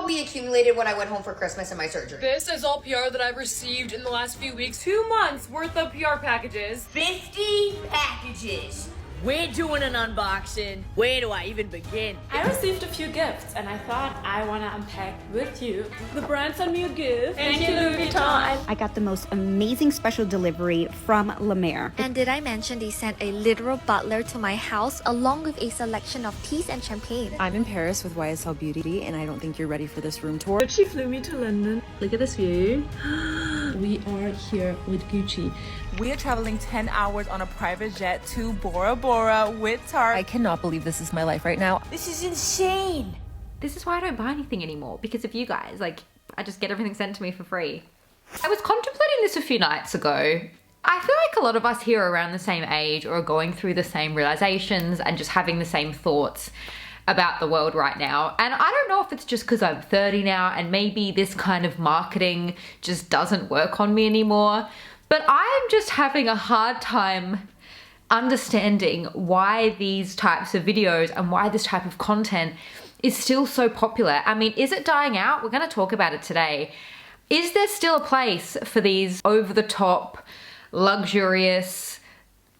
all be accumulated when I went home for Christmas and my surgery. This is all PR that I've received in the last few weeks. 2 months worth of PR packages. 50 packages. We're doing an unboxing. Where do I even begin? I received a few gifts and I thought I want to unpack with you. The brand sent me a gift. Thank you, Louis Vuitton. I got the most amazing special delivery from La Mer. And did I mention they sent a literal butler to my house along with a selection of teas and champagne? I'm in Paris with YSL Beauty and I don't think you're ready for this room tour. She flew me to London. Look at this view. We are here with Gucci. We are traveling 10 hours on a private jet to Bora Bora with Tarte. I cannot believe this is my life right now. This is insane. This is why I don't buy anything anymore, because of you guys. Like, I just get everything sent to me for free. I was contemplating this a few nights ago. I feel like a lot of us here are around the same age or are going through the same realizations and just having the same thoughts about the world right now. And I don't know if it's just because I'm 30 now and maybe this kind of marketing just doesn't work on me anymore. But I'm just having a hard time understanding why these types of videos and why this type of content is still so popular. I mean, is it dying out? We're going to talk about it today. Is there still a place for these over-the-top, luxurious,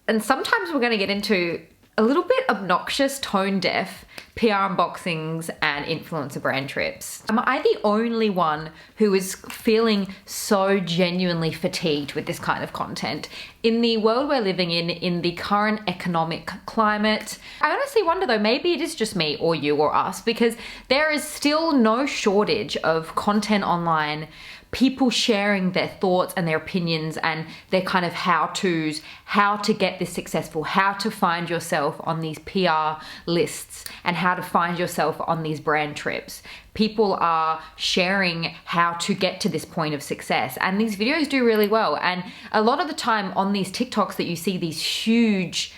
and sometimes we're going to get into a little bit obnoxious, tone-deaf PR unboxings and influencer brand trips? Am I the only one who is feeling so genuinely fatigued with this kind of content? In the world we're living in the current economic climate, I honestly wonder though, maybe it is just me or you or us, because there is still no shortage of content online, people sharing their thoughts and their opinions and their kind of how-tos, how to get this successful, how to find yourself on these PR lists, and how to find yourself on these brand trips. People are sharing how to get to this point of success, and these videos do really well. And a lot of the time on these TikToks that you see these huge,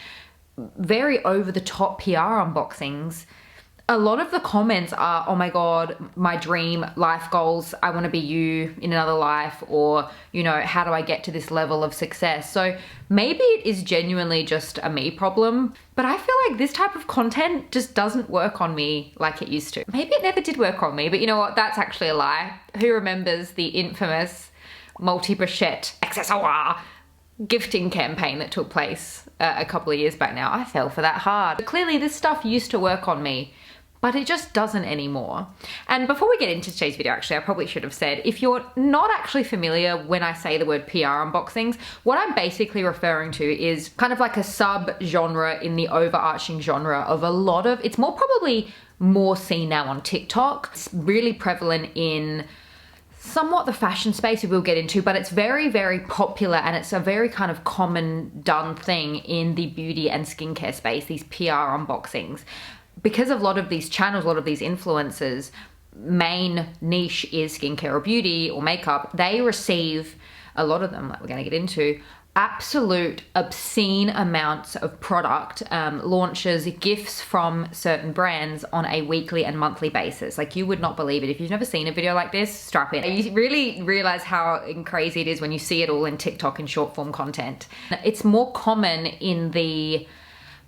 very over-the-top PR unboxings, a lot of the comments are, oh my God, my dream life goals, I want to be you in another life, or, you know, how do I get to this level of success? So maybe it is genuinely just a me problem, but I feel like this type of content just doesn't work on me like it used to. Maybe it never did work on me, but you know what? That's actually a lie. Who remembers the infamous multi-brochette accessoire gifting campaign that took place a couple of years back now? I fell for that hard. But clearly this stuff used to work on me, but it just doesn't anymore. And before we get into today's video, actually, I probably should have said, if you're not actually familiar when I say the word PR unboxings, what I'm basically referring to is kind of like a sub-genre in the overarching genre of a lot of, it's probably more seen now on TikTok. It's really prevalent in somewhat the fashion space we will get into, but it's very, very popular and it's a very kind of common done thing in the beauty and skincare space, these PR unboxings. Because of a lot of these channels, a lot of these influencers, main niche is skincare or beauty or makeup, they receive, a lot of them, like we're going to get into, absolute obscene amounts of product launches, gifts from certain brands on a weekly and monthly basis. Like, you would not believe it. If you've never seen a video like this, strap in. You really realize how crazy it is when you see it all in TikTok and short form content. It's more common in the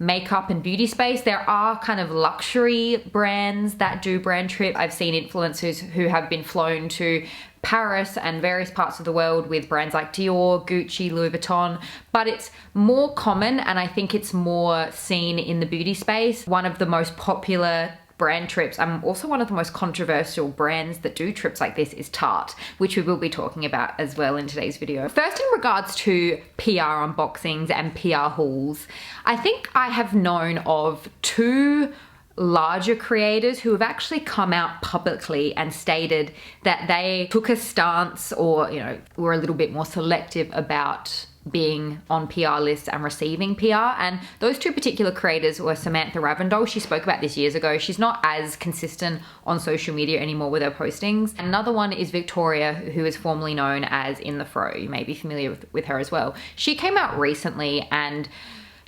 makeup and beauty space. There are kind of luxury brands that do brand trip. I've seen influencers who have been flown to Paris and various parts of the world with brands like Dior, Gucci, Louis Vuitton, but it's more common and I think it's more seen in the beauty space. One of the most popular brand trips, also one of the most controversial brands that do trips like this is Tarte, which we will be talking about as well in today's video. First, in regards to PR unboxings and PR hauls, I think I have known of two larger creators who have actually come out publicly and stated that they took a stance or, you know, were a little bit more selective about being on PR lists and receiving PR. And those two particular creators were Samantha Ravndal. She spoke about this years ago. She's not as consistent on social media anymore with her postings. Another one is Victoria, who is formerly known as In The Fro. You may be familiar with her as well. She came out recently and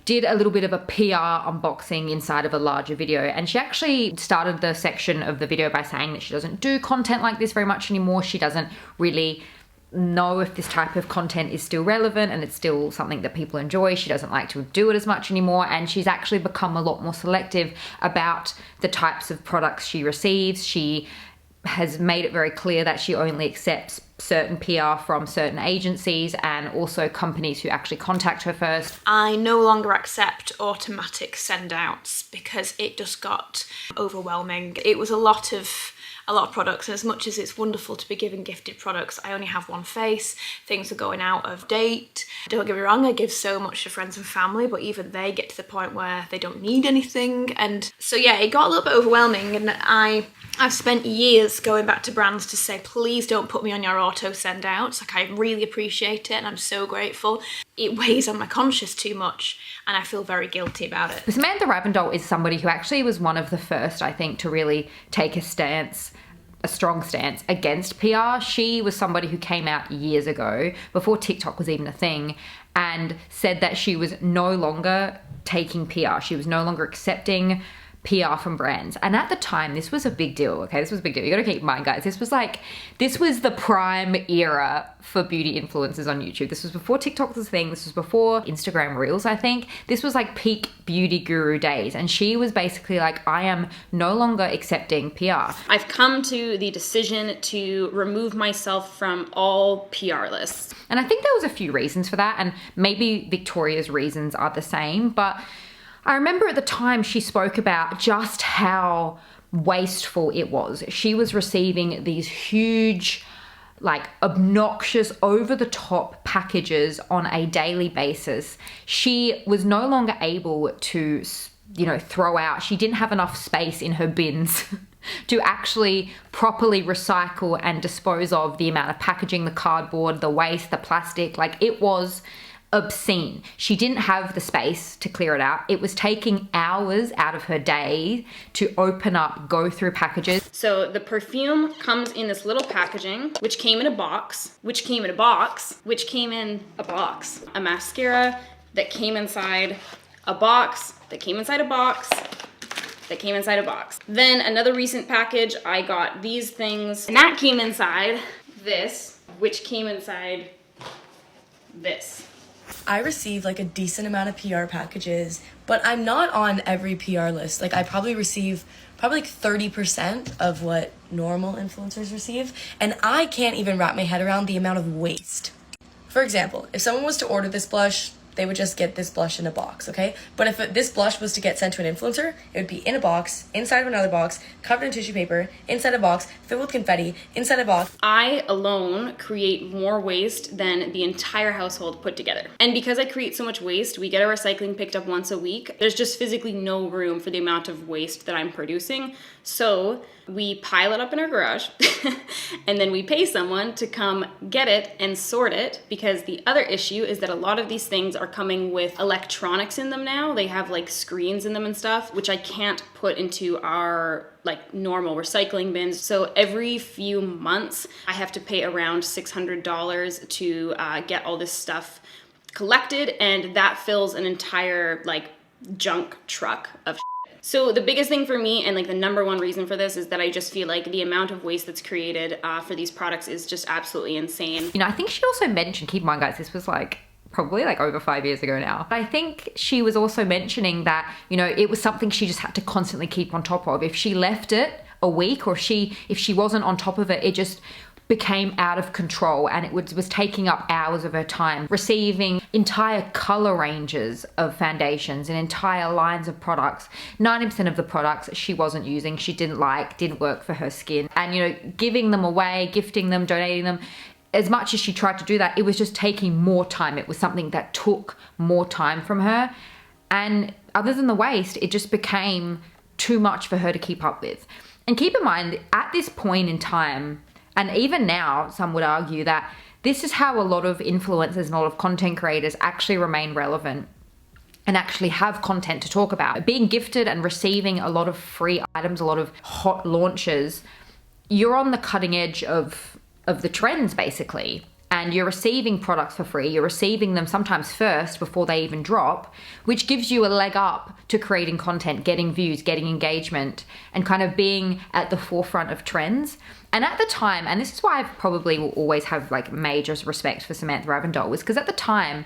did a little bit of a PR unboxing inside of a larger video, and she actually started the section of the video by saying that she doesn't do content like this very much anymore. She doesn't really know if this type of content is still relevant and it's still something that people enjoy. She doesn't like to do it as much anymore, and she's actually become a lot more selective about the types of products she receives. She has made it very clear that she only accepts certain PR from certain agencies and also companies who actually contact her first. I no longer accept automatic send outs because it just got overwhelming. It was a lot of products, and as much as it's wonderful to be given gifted products, I only have one face. Things are going out of date. Don't get me wrong, I give so much to friends and family, but even they get to the point where they don't need anything. And so yeah, it got a little bit overwhelming, and I've spent years going back to brands to say, please don't put me on your auto send outs. Like, I really appreciate it and I'm so grateful. It weighs on my conscience too much and I feel very guilty about it. Samantha Ravndal is somebody who actually was one of the first, I think, to really take a strong stance against PR. She was somebody who came out years ago, before TikTok was even a thing, and said that she was no longer taking PR. She was no longer accepting PR from brands. And at the time, this was a big deal, okay? This was a big deal. You gotta keep in mind, guys, this was the prime era for beauty influencers on YouTube. This was before TikTok was a thing. This was before Instagram Reels, I think. This was like peak beauty guru days. And she was basically like, I am no longer accepting PR. I've come to the decision to remove myself from all PR lists. And I think there was a few reasons for that. And maybe Victoria's reasons are the same, but I remember at the time she spoke about just how wasteful it was. She was receiving these huge, like obnoxious, over-the-top packages on a daily basis. She was no longer able to, throw out. She didn't have enough space in her bins to actually properly recycle and dispose of the amount of packaging, the cardboard, the waste, the plastic. Like, it was obscene. She didn't have the space to clear it out. It was taking hours out of her day to open up, go through packages. So the perfume comes in this little packaging, which came in a box, which came in a box, which came in a box. A mascara that came inside a box, that came inside a box, that came inside a box. Then another recent package, I got these things, and that came inside this, which came inside this. I receive like a decent amount of PR packages, but I'm not on every PR list. Like, I probably receive like 30% of what normal influencers receive, and I can't even wrap my head around the amount of waste. For example, if someone was to order this blush, they would just get this blush in a box, okay? But if this blush was to get sent to an influencer, it would be in a box, inside of another box, covered in tissue paper, inside a box, filled with confetti, inside a box. I alone create more waste than the entire household put together. And because I create so much waste, we get our recycling picked up once a week. There's just physically no room for the amount of waste that I'm producing. So we pile it up in our garage and then we pay someone to come get it and sort it, because the other issue is that a lot of these things are coming with electronics in them now. They have like screens in them and stuff, which I can't put into our like normal recycling bins. So every few months I have to pay around $600 to get all this stuff collected, and that fills an entire like junk truck of shit. So the biggest thing for me, and like the number one reason for this, is that I just feel like the amount of waste that's created for these products is just absolutely insane. I think she also mentioned, keep in mind guys, this was like probably like over 5 years ago now. I think she was also mentioning that, it was something she just had to constantly keep on top of. If she left it a week, or if she wasn't on top of it, it just became out of control, and it was taking up hours of her time, receiving entire color ranges of foundations and entire lines of products. 90% of the products she wasn't using, she didn't work for her skin. And giving them away, gifting them, donating them, as much as she tried to do that, it was just taking more time. It was something that took more time from her. And other than the waste, it just became too much for her to keep up with. And keep in mind, at this point in time, and even now, some would argue that this is how a lot of influencers and a lot of content creators actually remain relevant and actually have content to talk about. Being gifted and receiving a lot of free items, a lot of hot launches, you're on the cutting edge of the trends basically. And you're receiving products for free. You're receiving them sometimes first before they even drop, which gives you a leg up to creating content, getting views, getting engagement, and kind of being at the forefront of trends. And at the time, and this is why I probably will always have like major respect for Samantha Ravndal, was because at the time,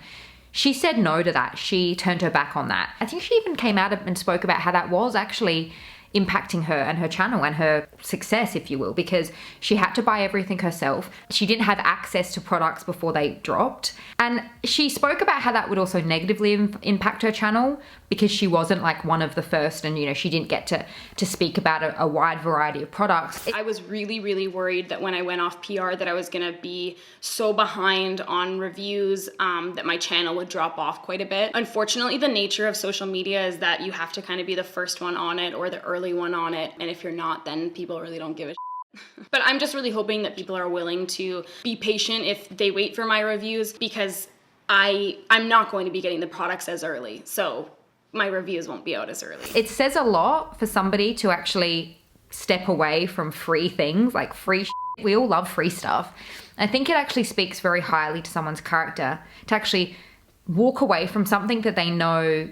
she said no to that. She turned her back on that. I think she even came out and spoke about how that was actually impacting her and her channel and her success, if you will, because she had to buy everything herself. She didn't have access to products before they dropped. And she spoke about how that would also negatively impact her channel because she wasn't like one of the first, and you know, she didn't get to speak about a wide variety of products. I was really, really worried that when I went off PR that I was gonna be so behind on reviews that my channel would drop off quite a bit. Unfortunately, the nature of social media is that you have to kind of be the first one on it or the early one on it. And if you're not, then people really don't give a shit. But I'm just really hoping that people are willing to be patient if they wait for my reviews, because I'm not going to be getting the products as early. So my reviews won't be out as early. It says a lot for somebody to actually step away from free things, like free shit. We all love free stuff. I think it actually speaks very highly to someone's character to actually walk away from something that they know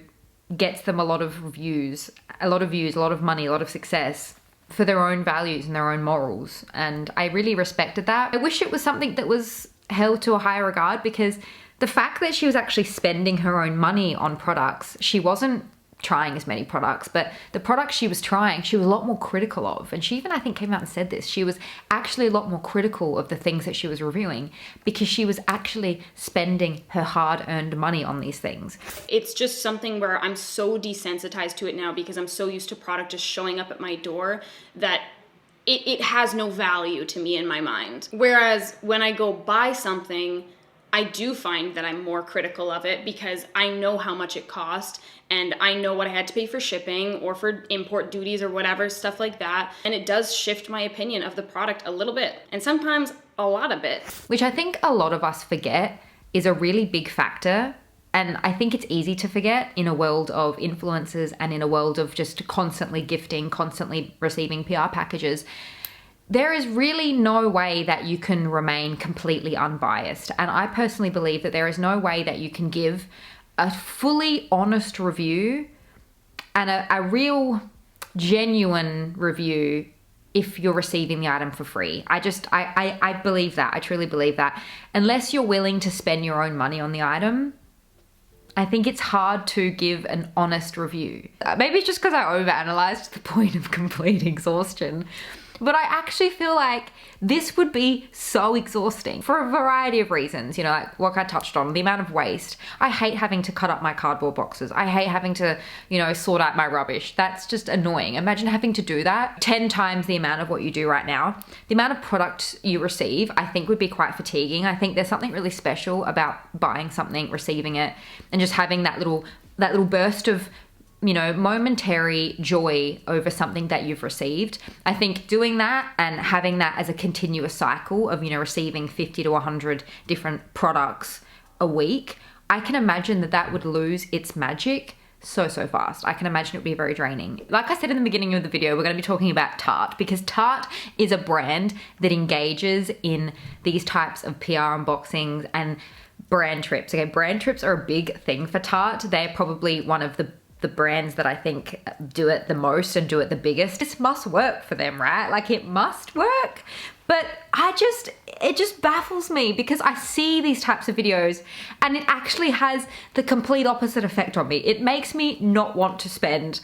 gets them a lot of views, a lot of money, a lot of success for their own values and their own morals. And I really respected that. I wish it was something that was held to a higher regard, because the fact that she was actually spending her own money on products, she wasn't trying as many products, but the products she was trying, she was a lot more critical of. And she even, I think, came out and said this. She was actually a lot more critical of the things that she was reviewing because she was actually spending her hard-earned money on these things. It's just something where I'm so desensitized to it now because I'm so used to product just showing up at my door that it has no value to me in my mind. Whereas when I go buy something, I do find that I'm more critical of it because I know how much it cost and I know what I had to pay for shipping or for import duties or whatever, stuff like that. And it does shift my opinion of the product a little bit, and sometimes a lot of it. Which I think a lot of us forget is a really big factor. And I think it's easy to forget in a world of influencers and in a world of just constantly gifting, constantly receiving PR packages. There is really no way that you can remain completely unbiased. And I personally believe that there is no way that you can give a fully honest review and a real genuine review if you're receiving the item for free. I believe that. I truly believe that. Unless you're willing to spend your own money on the item, I think it's hard to give an honest review. Maybe it's just because I overanalyzed to the point of complete exhaustion. But I actually feel like this would be so exhausting for a variety of reasons, you know, like what I touched on, the amount of waste. I hate having to cut up my cardboard boxes. I hate having to, you know, sort out my rubbish. That's just annoying. Imagine having to do that 10 times the amount of what you do right now. The amount of product you receive, I think, would be quite fatiguing. I think there's something really special about buying something, receiving it, and just having that little burst of, you know, momentary joy over something that you've received. I think doing that and having that as a continuous cycle of, you know, receiving 50 to 100 different products a week, I can imagine that would lose its magic so fast. I can imagine it would be very draining. Like I said in the beginning of the video, we're going to be talking about Tarte because Tarte is a brand that engages in these types of PR unboxings and brand trips. Okay, brand trips are a big thing for Tarte. They're probably one of the brands that I think do it the most and do it the biggest. This must work for them, right? Like it must work. But it just baffles me because I see these types of videos and it actually has the complete opposite effect on me. It makes me not want to spend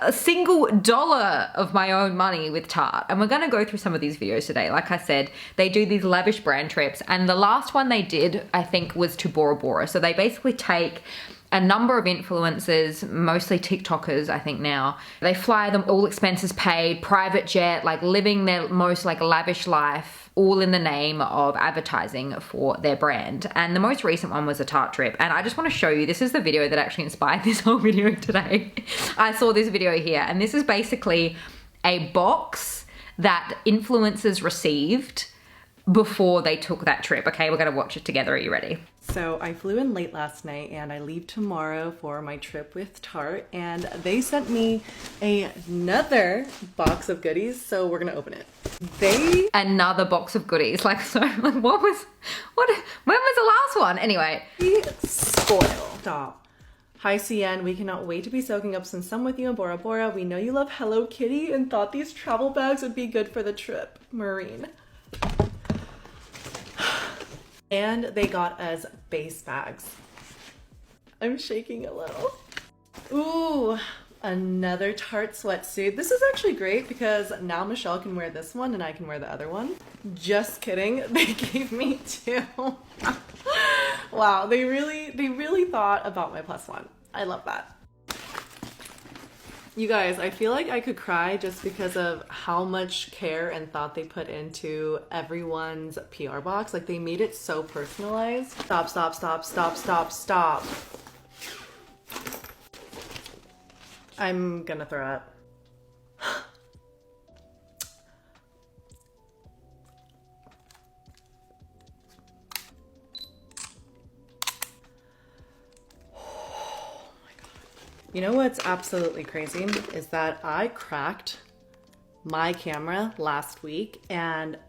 a single dollar of my own money with Tarte. And we're gonna go through some of these videos today. Like I said, they do these lavish brand trips, and the last one they did, I think, was to Bora Bora. So they basically take a number of influencers, mostly TikTokers, I think now. They fly them, all expenses paid, private jet, like living their most like lavish life, all in the name of advertising for their brand. And the most recent one was a Tarte trip. And I just want to show you, this is the video that actually inspired this whole video today. I saw this video here, and this is basically a box that influencers received before they took that trip. Okay, we're gonna watch it together. Are you ready? So I flew in late last night and I leave tomorrow for my trip with Tarte, and they sent me another box of goodies, so we're gonna open it. Another box of goodies. Like, so like when was the last one? Anyway. Spoiled. Stop. Hi CN, we cannot wait to be soaking up some sun with you in Bora Bora. We know you love Hello Kitty and thought these travel bags would be good for the trip. Marine. And they got us base bags. I'm shaking a little. Ooh, Another Tarte sweatsuit. This is actually great because now Michelle can wear this one and I can wear the other one. Just kidding. They gave me two. Wow, they really thought about my plus one. I love that. You guys, I feel like I could cry just because of how much care and thought they put into everyone's PR box. Like, they made it so personalized. Stop, stop, stop, stop, stop, stop. I'm gonna throw up. You know what's absolutely crazy is that I cracked my camera last week and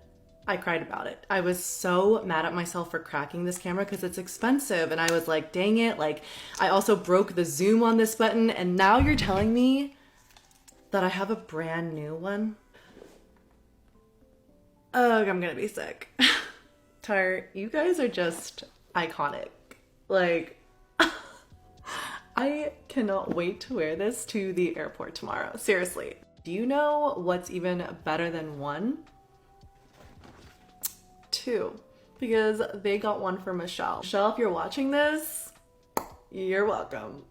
I cried about it. I was so mad at myself for cracking this camera because it's expensive and I was like, dang it. Like, I also broke the zoom on this button and now you're telling me that I have a brand new one? Ugh, I'm gonna be sick. Tarte, you guys are just iconic. Like, I cannot wait to wear this to the airport tomorrow. Seriously. Do you know what's even better than one? Two. Because they got one for Michelle. Michelle, if you're watching this, you're welcome.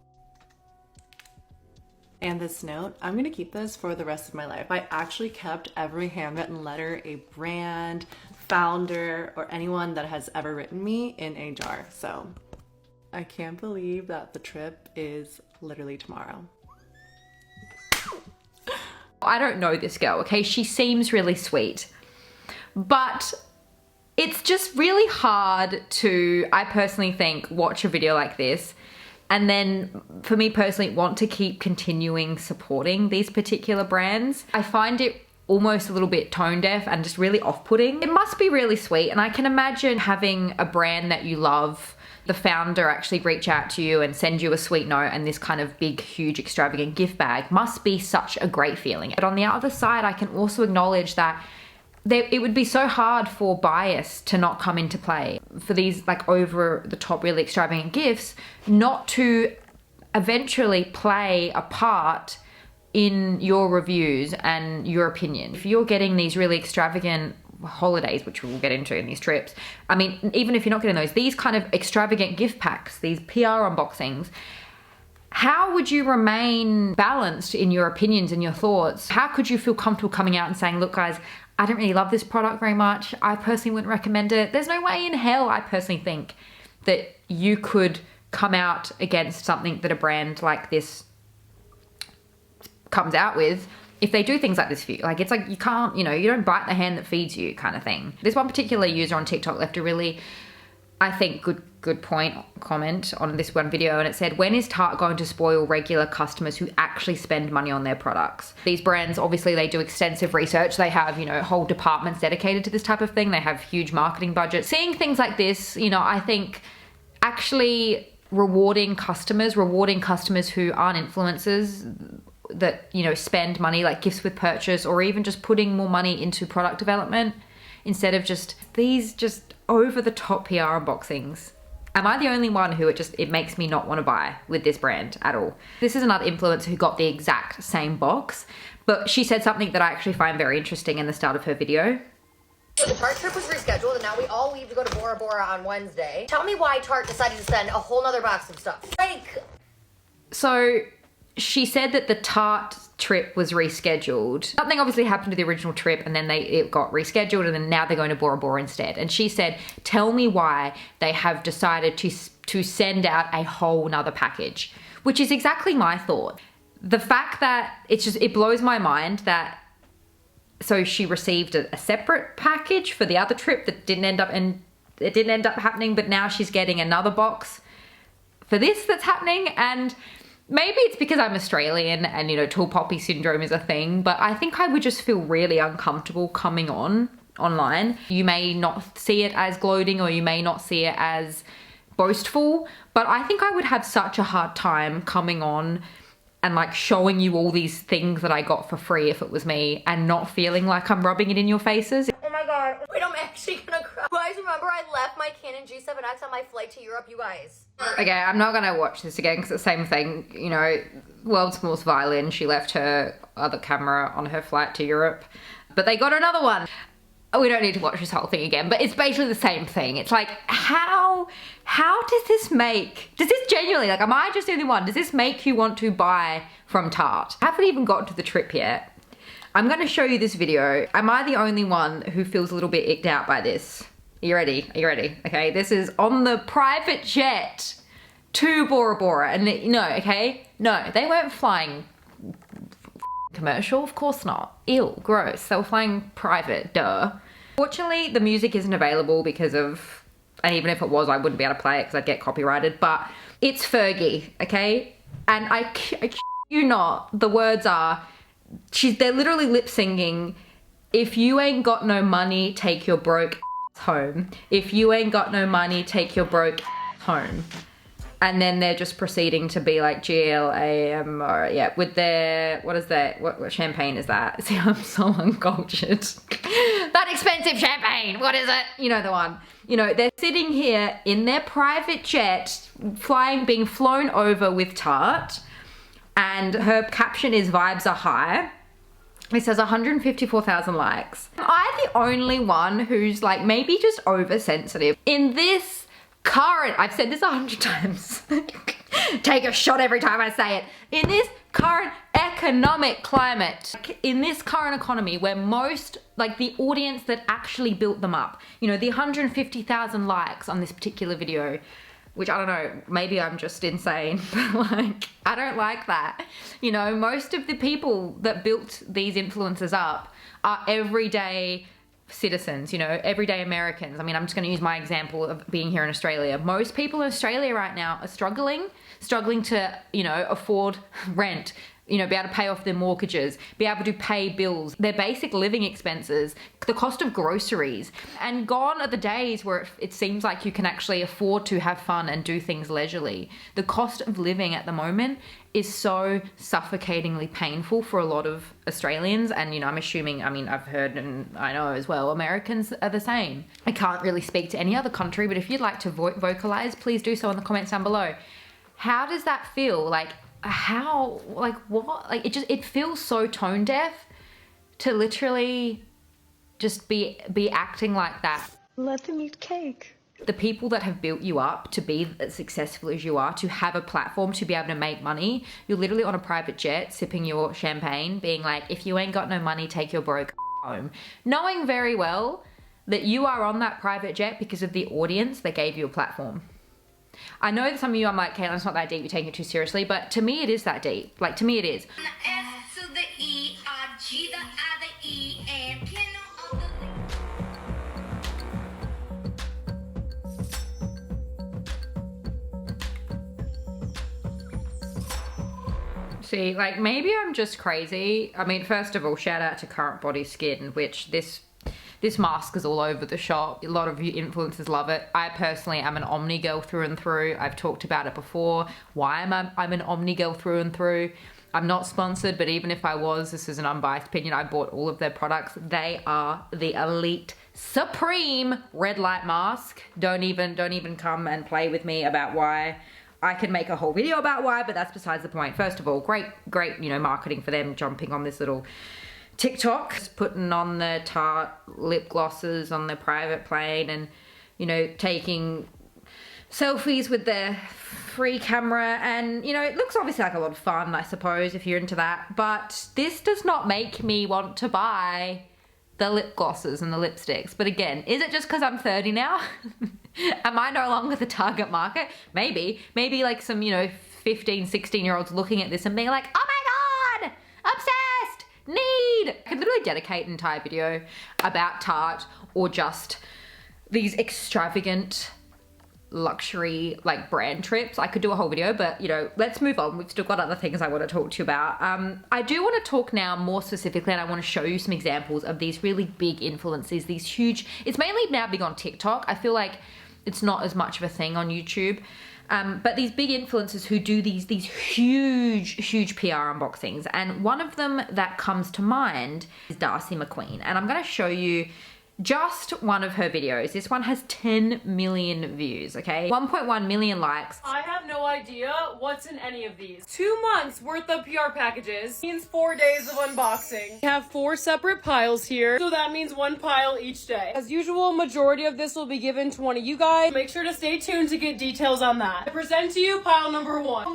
And this note, I'm gonna keep this for the rest of my life. I actually kept every handwritten letter a brand, founder, or anyone that has ever written me in a jar. So I can't believe that the trip is literally tomorrow. I don't know this girl, okay? She seems really sweet, but it's just really hard to, I personally think, watch a video like this and then, for me personally, want to keep continuing supporting these particular brands. I find it almost a little bit tone deaf and just really off-putting. It must be really sweet, and I can imagine having a brand that you love, the founder actually reach out to you and send you a sweet note and this kind of big, huge, extravagant gift bag must be such a great feeling. But on the other side, I can also acknowledge that it would be so hard for bias to not come into play. For these like over the top, really extravagant gifts, not to eventually play a part in your reviews and your opinion. If you're getting these really extravagant holidays, which we'll get into in these trips, I mean, even if you're not getting those, these kind of extravagant gift packs, these PR unboxings, how would you remain balanced in your opinions and your thoughts? How could you feel comfortable coming out and saying, look guys, I don't really love this product very much. I personally wouldn't recommend it. There's no way in hell, I personally think, that you could come out against something that a brand like this comes out with if they do things like this for you. Like, it's like you can't, you know, you don't bite the hand that feeds you kind of thing. This one particular user on TikTok left a really, I think, good point comment on this one video, and it said, when is Tarte going to spoil regular customers who actually spend money on their products? These brands, obviously, they do extensive research. They have, you know, whole departments dedicated to this type of thing. They have huge marketing budgets. Seeing things like this, you know, I think actually rewarding customers who aren't influencers, that, you know, spend money like gifts with purchase, or even just putting more money into product development instead of just these just over the top PR unboxings. Am I the only one who it makes me not want to buy with this brand at all? This is another influencer who got the exact same box, but she said something that I actually find very interesting in the start of her video. So the Tarte trip was rescheduled and now we all leave to go to Bora Bora on Wednesday. Tell me why Tarte decided to send a whole nother box of stuff. Like, so she said that the Tarte trip was rescheduled. Something obviously happened to the original trip and then it got rescheduled, and then now they're going to Bora Bora instead. And she said, tell me why they have decided to send out a whole nother package, which is exactly my thought. The fact that it blows my mind that, so she received a separate package for the other trip that didn't end up happening, but now she's getting another box for this that's happening. And maybe it's because I'm Australian and, you know, tall poppy syndrome is a thing, but I think I would just feel really uncomfortable coming online. You may not see it as gloating, or you may not see it as boastful, but I think I would have such a hard time coming on and like showing you all these things that I got for free if it was me, and not feeling like I'm rubbing it in your faces. oh my god, wait, I'm actually gonna cry. guys remember I left my Canon G7X on my flight to Europe, you guys? Okay, I'm not gonna watch this again because it's the same thing, you know, world's smallest violin, she left her other camera on her flight to Europe, but they got another one. We don't need to watch this whole thing again, but it's basically the same thing. It's like, how does this genuinely, like, am I just the only one? Does this make you want to buy from Tarte? I haven't even gotten to the trip yet. I'm gonna show you this video. Am I the only one who feels a little bit icked out by this? Are you ready? Are you ready? Okay, this is on the private jet to Bora Bora. And no, okay? No, they weren't flying commercial, of course not. Ew, gross. They were flying private, duh. Fortunately, the music isn't available because of, and even if it was, I wouldn't be able to play it because I'd get copyrighted, but it's Fergie, okay? And I you not, the words are, they're literally lip singing, if you ain't got no money, take your broke home. If you ain't got no money, take your broke home. And then they're just proceeding to be like GLAMO, yeah, with their, what is that? What champagne is that? See, I'm so uncultured. That expensive champagne, what is it? You know the one. You know, they're sitting here in their private jet, being flown over with Tarte, and her caption is vibes are high. It says 154,000 likes. Am I the only one who's like maybe just oversensitive? In this current, I've said this 100 times. Take a shot every time I say it. In this current economic climate, in this current economy where most, like the audience that actually built them up, you know, the 150,000 likes on this particular video, which I don't know, maybe I'm just insane, but like, I don't like that. You know, most of the people that built these influencers up are everyday citizens, you know, everyday Americans. I mean, I'm just going to use my example of being here in Australia. Most people in Australia right now are struggling to, you know, afford rent, you know, be able to pay off their mortgages, be able to pay bills, their basic living expenses, the cost of groceries. And gone are the days where it seems like you can actually afford to have fun and do things leisurely. The cost of living at the moment is so suffocatingly painful for a lot of Australians. And, you know, I'm assuming, I mean, I've heard and I know as well, Americans are the same. I can't really speak to any other country, but if you'd like to vocalize, please do so in the comments down below. How does that feel? Like, how, like what? Like it feels so tone deaf to literally just be acting like that. Let them eat cake. The people that have built you up to be as successful as you are, to have a platform, to be able to make money, you're literally on a private jet sipping your champagne being like, if you ain't got no money, take your broke home. Knowing very well that you are on that private jet because of the audience that gave you a platform. I know that some of you, I'm like, Caitlin, it's not that deep, you're taking it too seriously, but to me it is that deep. Like, to me it is. S to the E, R, G, the I, the E, and piano of the... See, like, maybe I'm just crazy. I mean, first of all, shout out to Current Body Skin, which this mask is all over the shop. A lot of you influencers love it. I personally am an Omni girl through and through. I've talked about it before. Why I'm an Omni girl through and through. I'm not sponsored, but even if I was, this is an unbiased opinion. I bought all of their products. They are the elite supreme red light mask. Don't even come and play with me about why. I could make a whole video about why, but that's besides the point. First of all, great, you know, marketing for them, jumping on this little TikTok, putting on the Tarte lip glosses on their private plane and, you know, taking selfies with their free camera. And, you know, it looks obviously like a lot of fun, I suppose, if you're into that. But this does not make me want to buy the lip glosses and the lipsticks. But again, is it just because I'm 30 now? Am I no longer the target market? Maybe like some, you know, 15, 16-year-olds looking at this and being like, oh my God, obsessed, need. I could literally dedicate an entire video about Tarte or just these extravagant luxury like brand trips. I could do a whole video, but you know, let's move on. We've still got other things I want to talk to you about. I do want to talk now more specifically, and I want to show you some examples of these really big influencers, these huge, it's mainly now big on TikTok. I feel like it's not as much of a thing on YouTube. But these big influencers who do these huge PR unboxings. And one of them that comes to mind is Darcy McQueen. And I'm going to show you just one of her videos. This one has 10 million views, okay? 1.1 million likes. I have no idea what's in any of these. 2 months worth of PR packages means 4 days of unboxing. We have 4 separate piles here, so that means 1 pile each day. As usual, majority of this will be given to one of you guys. Make sure to stay tuned to get details on that. I present to you pile number 1.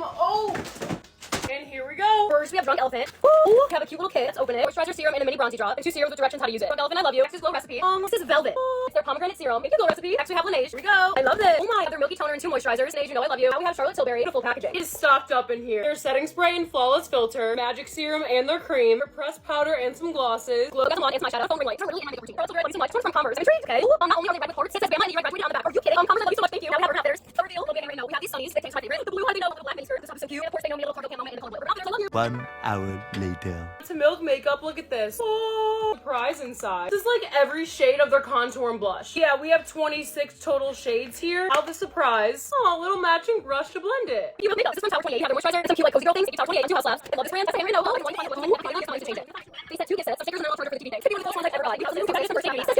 And here we go. First, we have Drunk Elephant. Woo! We have a cute little kit. Let's open it. Moisturizer serum and a mini bronzy drop. And 2 serums with directions how to use it. Drunk Elephant, I love you. Next is Glow Recipe. This is Velvet. It's their pomegranate serum. Thank you, Glow Recipe. Next, we have Laneige. Here we go. I love this. Oh my. Their milky toner and 2 moisturizers. Laneige, you know I love you. Now we have Charlotte Tilbury. Beautiful packaging. It is stocked up in here. Their setting spray and flawless filter, magic serum and their cream, their pressed powder and some glosses. Glow Got some on and some eyeshadow. Foam ring light. It's really in my makeup routine. Charlotte Tilbury, I love you so much. This one's from Converse. I'm intrigued. Okay. Ooh, not only are they red with hearts, it says Bama, you graduated on the back. Are you kidding? Converse, I love you so much. Thank you. Now we have There's the reveal. Look at it right now. We have these sunnies. They taste my favorite. The blue honey note with the black mini skirt. This is so cute. And of course, they know me a little cargo camo and the color blue. We're out there. I love you. 1 hour later. To Milk Makeup, look at this. Oh, surprise inside. This is like every shade of their contour and blush. Yeah, we have 26 total shades here. How the surprise. Oh, little matching brush to blend it. You Milk Makeup. This is from Tower 28. You have their moisturizer and some cute like cozy girl things. Tower 28 and 2 house labs. I love this brand. That's a Henry Noble. It's to change it. They said 2 gift sets. So stickers and an alternative for the things. Could be one of the most ones I've ever got. You have this from Mercedes. I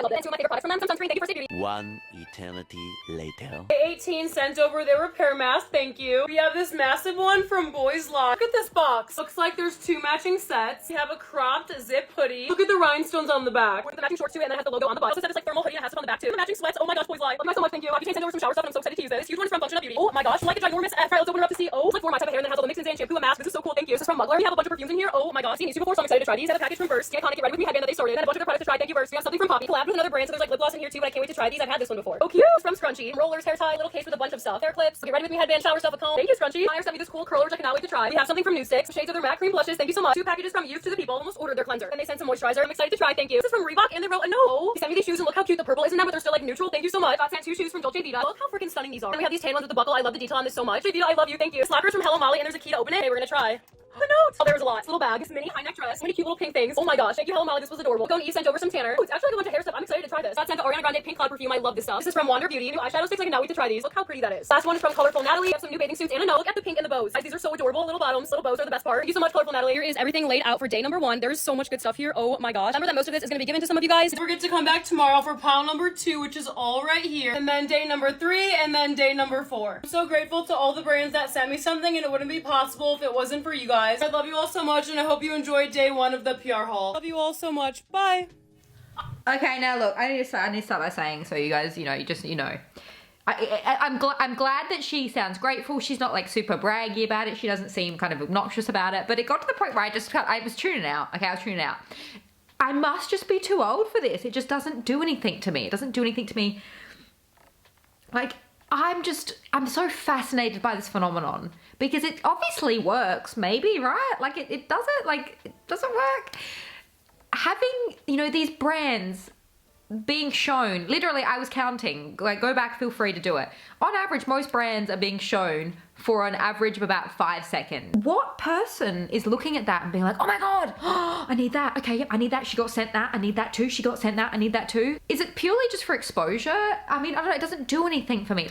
love it. And 2 of my favorite products from them. Some sunscreen. Thank you for Mercedes. 1 eternity later. 18 sent over their repair mask. Thank you. We have this massive one from Boys Lock. Look at this box. Looks like there's 2 matching sets. We have a cropped zip hoodie. Look at the rhinestones on the back. With the matching shorts too, and then it has the logo on the butt. Also said it's like thermal hoodie and it has stuff on the back too. The matching sweats. Oh my gosh, Boys Live. Love you guys so much. Thank you. Obviously sent over some shower stuff and I'm so excited to use this. Huge one from Function of Beauty. Oh my gosh, like a ginormous F. Right, let's open it up to see. Oh, it's like for my type of hair and then it has all the mixins and shampoo and mask. This is so cool. Thank you. This is from Mugler. We have a bunch of perfumes in here. Oh my gosh, I've seen these two before, so I'm excited to try these. I have a package from Burst. The iconic Get Ready With Me headband that they started, and a bunch of their products to try. Thank you, Burst. We have something from Poppy. Collabed with another brand, so there's like lip gloss in here too, but I can't wait to try these. I've had this one before. Oh cute. It's from Scrunchie. Rollers, hair tie, little case with a bunch of stuff. Hair clips. Get Ready With Me headband, shower stuff, a comb. Thank you, Scrunchie. Myers sent me this cool curler, which I cannot wait to try. We have something from Newsticks. Shades of their matte cream blushes. Thank you so much. 2 packages from Youth to the People. Almost ordered their cleanser. And they sent some moisturizer. I'm excited to try. Thank you. This is from Reebok, and they wrote a note. They sent me these shoes, and look how cute the purple is in them, but they're still like neutral. Thank you so much. Got sent 2 shoes from Dolce Vita. Look how freaking stunning these are. And we have these tan ones with the buckle. I love the detail on this so much. Dolce Vita, I love you. Thank you. Slackers from Hello Molly, and there's a key to open it. Hey, we're gonna try. The notes. Oh, there's a lot. This little bag. This mini high neck dress. So many cute little pink things. Oh my gosh. Thank you, Hello Molly. This was adorable. Go and Eve sent over some tanner. Oh, it's actually like a bunch of hair stuff. I'm excited to try this. Got sent to Ariana Grande Pink Cloud perfume. I love this stuff. This is from Wander Beauty. New eyeshadow sticks. I cannot wait to try these. Look how pretty that is. Last one is from Colorful Natalie. We have some new bathing suits and a note. Look at the pink and the bows. Guys, these are so adorable. Little bottoms. Little bows are the best part. Thank you so much, Colorful Natalie. Here is everything laid out for day number 1. There's so much good stuff here. Oh my gosh. Remember that most of this is going to be given to some of you guys. Don't forget to come back tomorrow for pile number 2, which is all right here. And then day number 3, and then day number 4. I'm so grateful to all the brands that sent me something, and it wouldn't be possible if it wasn't for you guys. I love you all so much, and I hope you enjoyed day 1 of the PR haul. Love you all so much. Bye. Okay, now look, I need to start by saying, so you guys, I'm glad that she sounds grateful. She's not like super braggy about it. She doesn't seem kind of obnoxious about it. But it got to the point where I was tuning out. Okay, I was tuning out. I must just be too old for this. It just doesn't do anything to me. It doesn't do anything to me. Like, I'm so fascinated by this phenomenon because it obviously works, maybe, right? Like it doesn't work. Having, these brands being shown, literally I was counting, like go back, feel free to do it. On average, most brands are being shown for an average of about 5 seconds. What person is looking at that and being like, oh my God, I need that. Okay, yep, I need that. She got sent that. I need that too. She got sent that. I need that too. Is it purely just for exposure? I mean, I don't know. It doesn't do anything for me.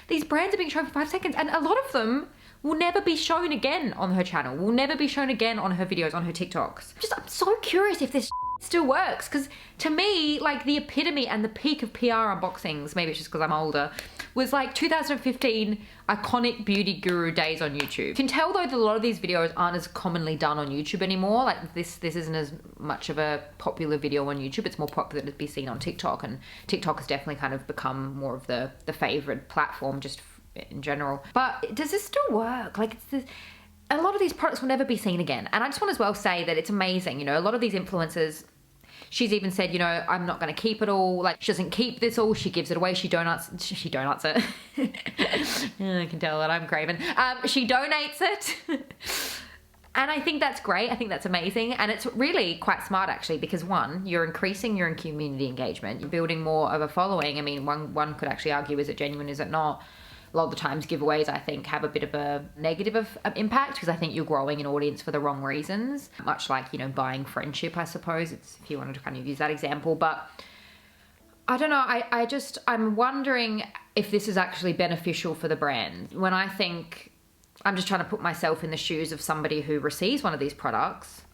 These brands are being shown for 5 seconds and a lot of them will never be shown again on her channel. Will never be shown again on her videos, on her TikToks. I'm so curious if this still works because to me, like the epitome and the peak of PR unboxings, maybe it's just because I'm older, was like 2015 iconic beauty guru days on YouTube. You can tell though that a lot of these videos aren't as commonly done on YouTube anymore. Like this isn't as much of a popular video on YouTube. It's more popular to be seen on TikTok, and TikTok has definitely kind of become more of the favorite platform just in general. But does this still work? Like a lot of these products will never be seen again. And I just want to as well say that it's amazing. A lot of these influencers, she's even said, I'm not going to keep it all. Like, she doesn't keep this all. She gives it away. She donuts it. I can tell that I'm craving. She donates it. And I think that's great. I think that's amazing. And it's really quite smart, actually, because one, you're increasing your community engagement. You're building more of a following. I mean, one could actually argue, is it genuine, is it not? A lot of the times giveaways, I think, have a bit of a negative impact because I think you're growing an audience for the wrong reasons. Much like, buying friendship, I suppose, if you wanted to kind of use that example. But I don't know, I'm wondering if this is actually beneficial for the brand. When I think, I'm just trying to put myself in the shoes of somebody who receives one of these products.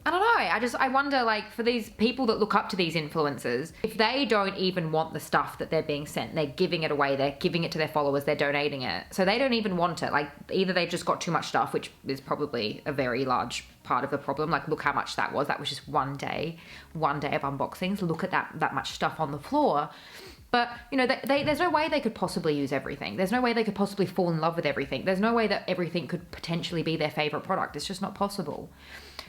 I don't know. I wonder, like, for these people that look up to these influencers, if they don't even want the stuff that they're being sent, they're giving it away, they're giving it to their followers, they're donating it. So they don't even want it. Like, either they've just got too much stuff, which is probably a very large part of the problem. Like, look how much that was. That was just one day of unboxings. Look at that much stuff on the floor. But, you know, there's no way they could possibly use everything. There's no way they could possibly fall in love with everything. There's no way that everything could potentially be their favorite product. It's just not possible.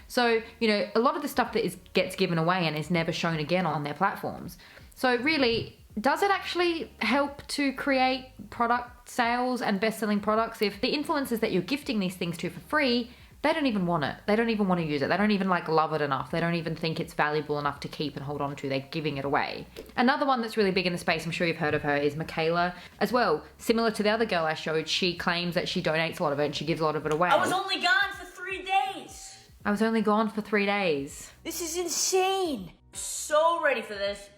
So, you know, a lot of the stuff that gets given away and is never shown again on their platforms. So really, does it actually help to create product sales and best-selling products if the influencers that you're gifting these things to for free, they don't even want it. They don't even want to use it. They don't even like love it enough. They don't even think it's valuable enough to keep and hold on to. They're giving it away. Another one that's really big in the space, I'm sure you've heard of her, is Michaela as well. Similar to the other girl I showed, she claims that she donates a lot of it and she gives a lot of it away. I was only gone for 3 days. I was only gone for 3 days. This is insane. So ready for this.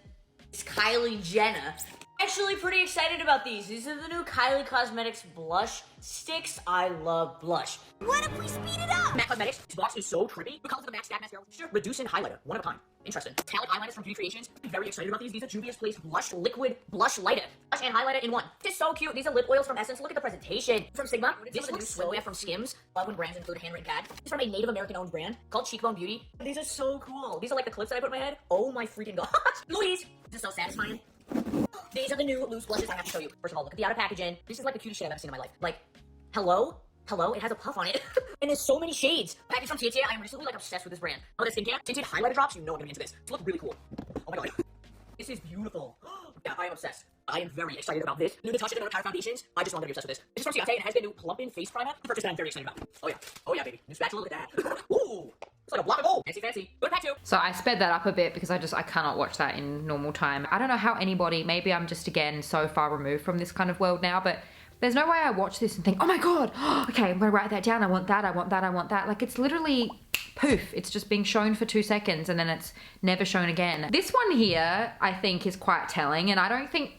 It's Kylie Jenner. Actually pretty excited about these. These are the new Kylie Cosmetics blush sticks. I love blush. What if we speed it up? MAC Cosmetics. This box is so trippy. The colors of the MAC Stat Mascara. Reducing highlighter. One of a kind. Interesting. Metallic eyeliners from Beauty Creations. I'm very excited about these. These are Juvia's Place Blush Liquid Blush Lighter. Blush and highlighter in one. This is so cute. These are lip oils from Essence. Look at the presentation. From Sigma. This looks swimwear from Skims. Love when brands include a handwritten pad. This is from a Native American owned brand called Cheekbone Beauty. These are so cool. These are like the clips that I put in my head. Oh my freaking gosh. Louise. This is so satisfying. These are the new loose blushes I have to show you. First of all, look at the outer packaging. This is like the cutest shit I've ever seen in my life. Like, hello? Hello? It has a puff on it. And there's so many shades. Package from Tietie. I am recently like obsessed with this brand. Oh, the skincare. Tinted highlighter drops. You know I'm gonna be into this. They look really cool. Oh my god. This is beautiful. Yeah, I am obsessed. I am very excited about this. New Natasha Denona Power Foundations. I just want to be obsessed with this. This is from Ciate and has the new Plump In Face Primer. The purchase that I'm very excited about. Oh yeah. Oh yeah, baby. New spatula. Look at that. Ooh. It's like a block of gold. Fancy, fancy. Good pack too. So I sped that up a bit because I cannot watch that in normal time. I don't know how anybody, maybe I'm just again so far removed from this kind of world now, but there's no way I watch this and think, oh my god, okay, I'm gonna write that down. I want that, I want that, I want that. Like, it's literally poof. It's just being shown for 2 seconds and then it's never shown again. This one here, I think, is quite telling, and I don't think,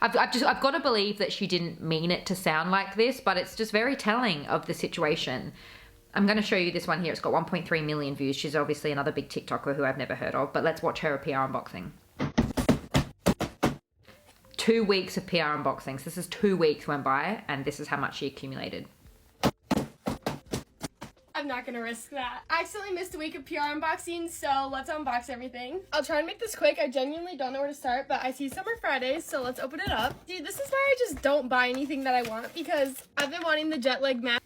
I've got to believe that she didn't mean it to sound like this, but it's just very telling of the situation. I'm going to show you this one here. It's got 1.3 million views. She's obviously another big TikToker who I've never heard of, but let's watch her PR unboxing. 2 weeks of PR unboxings. This is 2 weeks went by, and this is how much she accumulated. I'm not gonna risk that. I accidentally missed a week of PR unboxing, so let's unbox everything. I'll try and make this quick. I genuinely don't know where to start, but I see Summer Fridays, so let's open it up. Dude, this is why I just don't buy anything that I want, because I've been wanting the jet lag mask.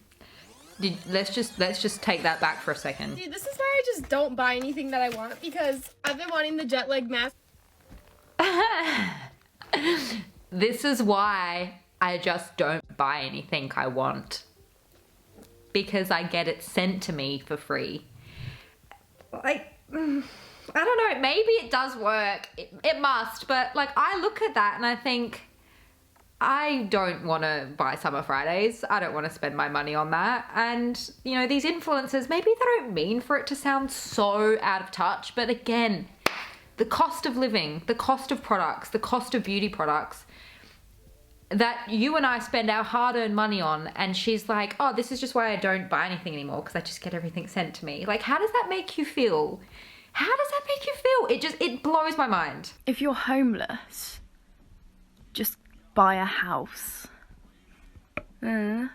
Let's just take that back for a second. Dude, this is why I just don't buy anything that I want, because I've been wanting the jet lag mask. This is why I just don't buy anything I want. Because I get it sent to me for free. Like, I don't know, maybe it does work. It must, but like, I look at that and I think, I don't want to buy Summer Fridays. I don't want to spend my money on that. And, you know, these influencers, maybe they don't mean for it to sound so out of touch, but again, the cost of living, the cost of products, the cost of beauty products that you and I spend our hard-earned money on, and she's like, oh, this is just why I don't buy anything anymore, because I just get everything sent to me. Like, how does that make you feel? How does that make you feel? It blows my mind. If you're homeless, just buy a house. The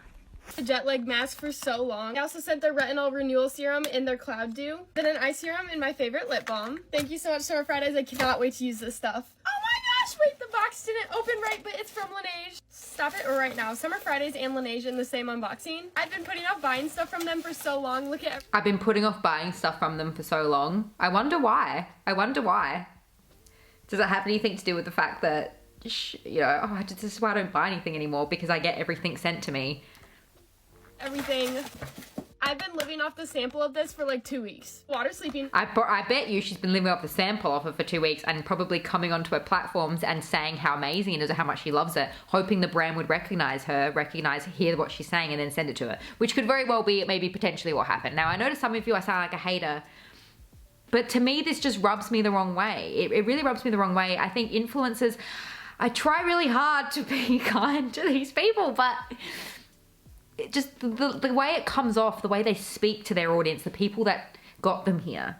jet lag mask for so long. I also sent their retinol renewal serum in their Cloud Dew. Then an eye serum in my favorite lip balm. Thank you so much, Summer Fridays. I cannot wait to use this stuff. Oh my gosh, wait, the box didn't open right, but it's from Laneige. Stop it right now. Summer Fridays and Laneige in the same unboxing. I've been putting off buying stuff from them for so long. Look at. I've been putting off buying stuff from them for so long. I wonder why. I wonder why. Does it have anything to do with the fact that, you know, oh, this is why I don't buy anything anymore, because I get everything sent to me. Everything. I've been living off the sample of this for like 2 weeks. Water sleeping. I bet you she's been living off the sample of it for 2 weeks and probably coming onto her platforms and saying how amazing it is or how much she loves it, hoping the brand would recognize her, hear what she's saying and then send it to her, which could very well be maybe potentially what happened. Now, I know to some of you I sound like a hater, but to me this just rubs me the wrong way. It really rubs me the wrong way. I think influencers, I try really hard to be kind to these people, but it just the way it comes off, the way they speak to their audience, the people that got them here,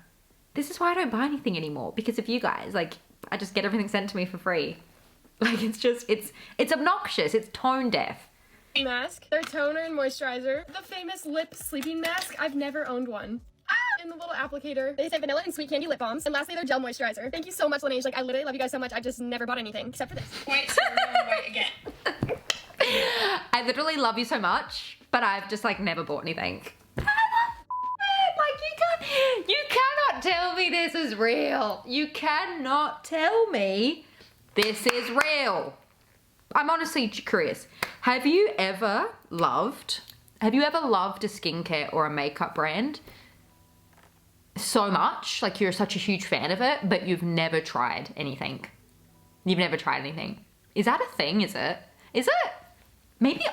This is why I don't buy anything anymore, because of you guys. Like, I just get everything sent to me for free. Like, it's just, it's obnoxious. It's tone deaf. Mask, their toner and moisturizer. The famous lip sleeping mask. I've never owned one. In the little applicator. They say vanilla and sweet candy lip balms. And lastly, their gel moisturizer. Thank you so much, Laneige. Like, I literally love you guys so much. I just never bought anything except for this. White, so we're going white again. I literally love you so much, but I've just like never bought anything. Like, you cannot tell me this is real. You cannot tell me this is real. I'm honestly curious. Have you ever loved a skincare or a makeup brand so much, like you're such a huge fan of it, but you've never tried anything? You've never tried anything. Is that a thing? Is it? Is it? Maybe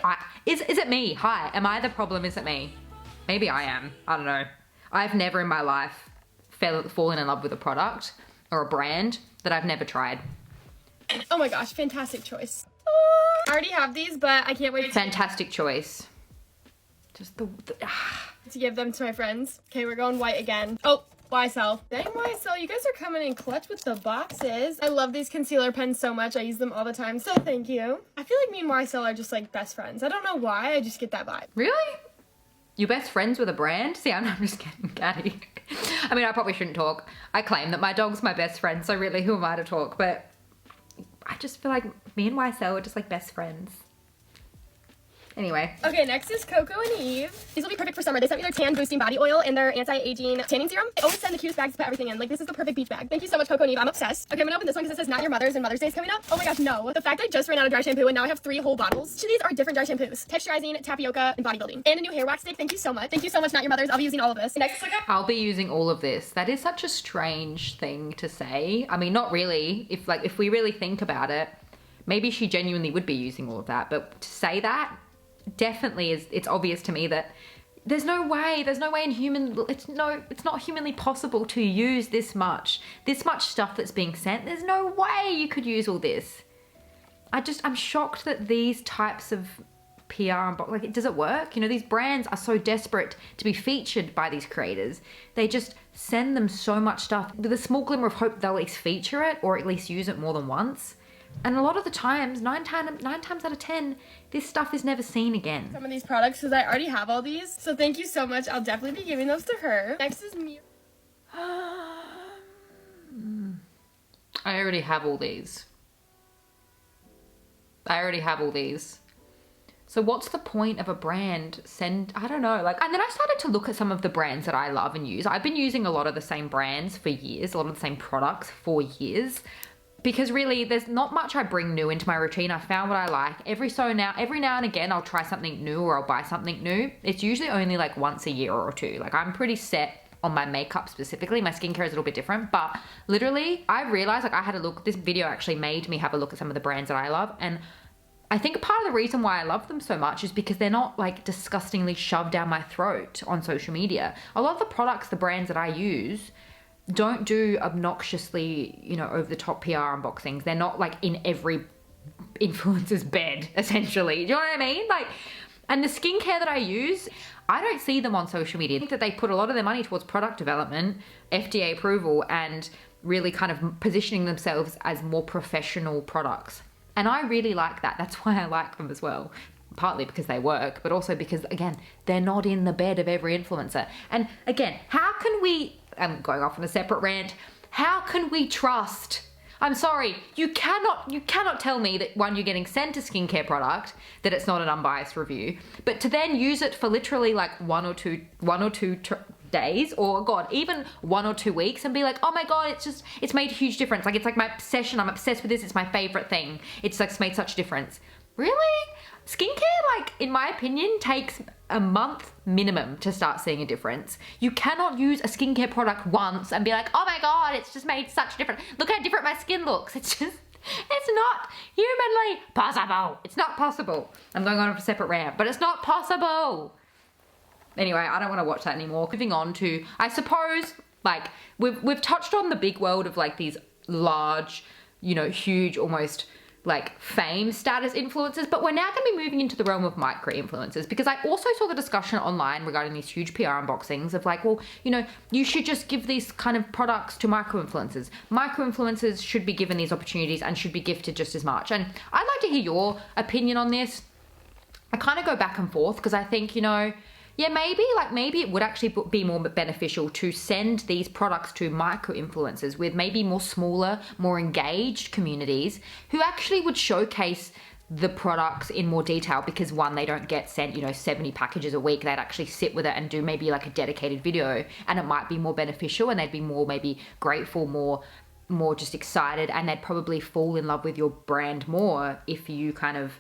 is it me? Hi, am I the problem? Is it me? Maybe I am. I don't know. I've never in my life fallen in love with a product or a brand that I've never tried. Oh my gosh, fantastic choice. I already have these, but I can't wait Fantastic choice. Just to give them to my friends. Okay, we're going white again. Oh, YSL. Dang, YSL, you guys are coming in clutch with the boxes. I love these concealer pens so much. I use them all the time, so thank you. I feel like me and YSL are just like best friends. I don't know why, I just get that vibe. Really? You best friends with a brand? See, I'm just getting catty. I mean, I probably shouldn't talk. I claim that my dog's my best friend, so really, who am I to talk? But I just feel like me and YSL are just like best friends. Anyway. Okay, next is Coco and Eve. These will be perfect for summer. They sent me their tan boosting body oil and their anti-aging tanning serum. They always send the cutest bags to put everything in. Like, this is the perfect beach bag. Thank you so much, Coco and Eve. I'm obsessed. Okay, I'm gonna open this one because it says not your mother's and Mother's Day is coming up. Oh my gosh, no. The fact I just ran out of dry shampoo and now I have 3 whole bottles. Each of these are different dry shampoos. Texturizing, tapioca, and bodybuilding. And a new hair wax stick. Thank you so much. Thank you so much, not your mother's. I'll be using all of this. Next, I'll be using all of this. That is such a strange thing to say. I mean, not really. If we really think about it, maybe she genuinely would be using all of that. But to say that, definitely it's obvious to me that there's no way in it's not humanly possible to use this much stuff that's being sent. There's no way you could use all this. I'm shocked that these types of PR and like, does it work? You know, these brands are so desperate to be featured by these creators. They just send them so much stuff with a small glimmer of hope they'll at least feature it or at least use it more than once. And a lot of the times, 9 times out of 10, this stuff is never seen again. some of these products because I already have all these. So thank you so much. I'll definitely be giving those to her. Next is me. I already have all these. So what's the point of a brand I don't know, like, and then I started to look at some of the brands that I love and use. I've been using a lot of the same brands for years, a lot of the same products for years. Because really, there's not much I bring new into my routine. I found what I like. Every now and again, I'll try something new or I'll buy something new. It's usually only like once a year or two. Like, I'm pretty set on my makeup specifically. My skincare is a little bit different, but literally, I realized, like, I had a look. This video actually made me have a look at some of the brands that I love. And I think part of the reason why I love them so much is because they're not like disgustingly shoved down my throat on social media. A lot of the products, the brands that I use, don't do obnoxiously, you know, over the top PR unboxings. They're not like in every influencer's bed, essentially. Do you know what I mean? Like, and the skincare that I use, I don't see them on social media. I think that they put a lot of their money towards product development, FDA approval, and really kind of positioning themselves as more professional products. And I really like that. That's why I like them as well. Partly because they work, but also because, again, they're not in the bed of every influencer. And again, how can we, I'm going off on a separate rant, how can we trust? I'm sorry, you cannot tell me that when you're getting sent a skincare product that it's not an unbiased review, but to then use it for literally like one or two days, or God, even 1 or 2 weeks, and be like, oh my God, it's made a huge difference. Like, it's like my obsession. I'm obsessed with this. It's my favorite thing. It's like made such a difference. Really? Skincare, like, in my opinion, takes a month minimum to start seeing a difference. You cannot use a skincare product once and be like, oh my God, it's just made such a difference. Look how different my skin looks. It's not humanly possible. It's not possible. I'm going on a separate rant, but it's not possible. Anyway, I don't want to watch that anymore. Moving on to, I suppose, like, we've touched on the big world of like these large, you know, huge, almost like fame status influencers, but we're now going to be moving into the realm of micro influencers, because I also saw the discussion online regarding these huge PR unboxings of like, well, you know, you should just give these kind of products to micro influencers. Micro influencers should be given these opportunities and should be gifted just as much. And I'd like to hear your opinion on this. I kind of go back and forth because I think, you know, yeah, maybe it would actually be more beneficial to send these products to micro influencers with maybe more smaller, more engaged communities who actually would showcase the products in more detail, because one, they don't get sent, you know, 70 packages a week. They'd actually sit with it and do maybe like a dedicated video, and it might be more beneficial, and they'd be more maybe grateful, more just excited, and they'd probably fall in love with your brand more if you kind of